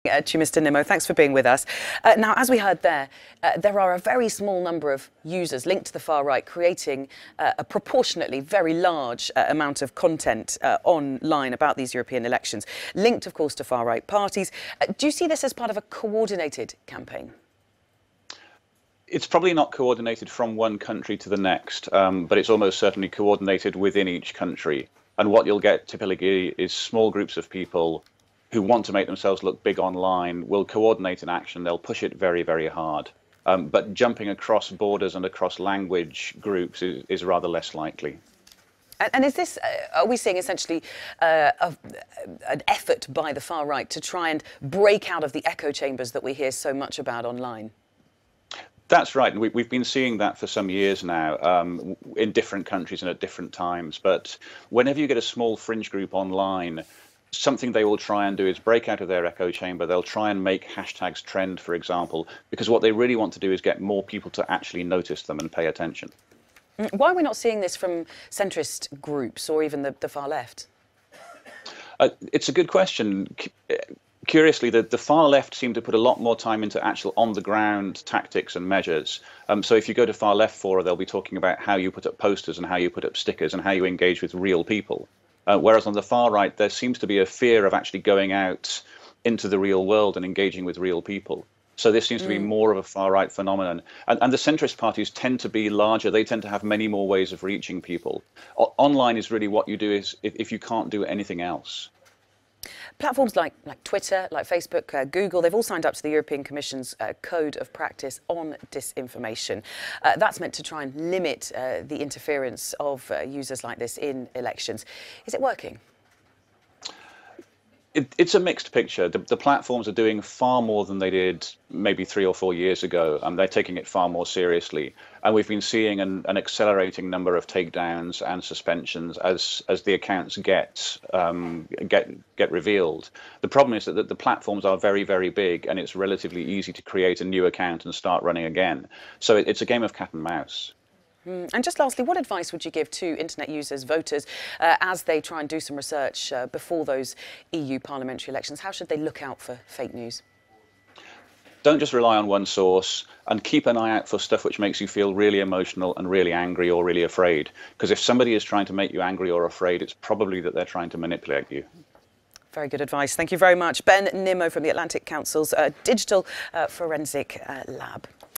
To Mr. Nimmo, thanks for being with us. Now, as we heard there are a very small number of users linked to the far right creating a proportionately very large amount of content online about these European elections, linked, of course, to far right parties. Do you see this as part of a coordinated campaign? It's probably not coordinated from one country to the next, but it's almost certainly coordinated within each country. And what you'll get typically is small groups of people who want to make themselves look big online will coordinate an action. They'll push it very, very hard. But jumping across borders and across language groups is rather less likely. And is this, are we seeing essentially an effort by the far right to try and break out of the echo chambers that we hear so much about online? That's right. And we've been seeing that for some years now in different countries and at different times. But whenever you get a small fringe group online, something they will try and do is break out of their echo chamber. They'll try and make hashtags trend, for example, because what they really want to do is get more people to actually notice them and pay attention. Why are we not seeing this from centrist groups or even the far left? It's a good question. Curiously, the far left seem to put a lot more time into actual on-the-ground tactics and measures. So if you go to far left fora, they'll be talking about how you put up posters and how you put up stickers and how you engage with real people. Whereas on the far right, there seems to be a fear of actually going out into the real world and engaging with real people. So this seems to be more of a far right phenomenon. And the centrist parties tend to be larger. They tend to have many more ways of reaching people. Online is really what you do is if you can't do anything else. Platforms like Twitter, like Facebook, Google, they've all signed up to the European Commission's Code of Practice on Disinformation. That's meant to try and limit the interference of users like this in elections. Is it working? It's a mixed picture. The platforms are doing far more than they did maybe 3 or 4 years ago. They're taking it far more seriously. And we've been seeing an accelerating number of takedowns and suspensions as the accounts get revealed. The problem is that the platforms are very, very big, and it's relatively easy to create a new account and start running again. So it's a game of cat and mouse. And just lastly, what advice would you give to internet users, voters, as they try and do some research before those EU parliamentary elections? How should they look out for fake news? Don't just rely on one source, and keep an eye out for stuff which makes you feel really emotional and really angry or really afraid. Because if somebody is trying to make you angry or afraid, it's probably that they're trying to manipulate you. Very good advice. Thank you very much. Ben Nimmo from the Atlantic Council's Digital Forensic Lab.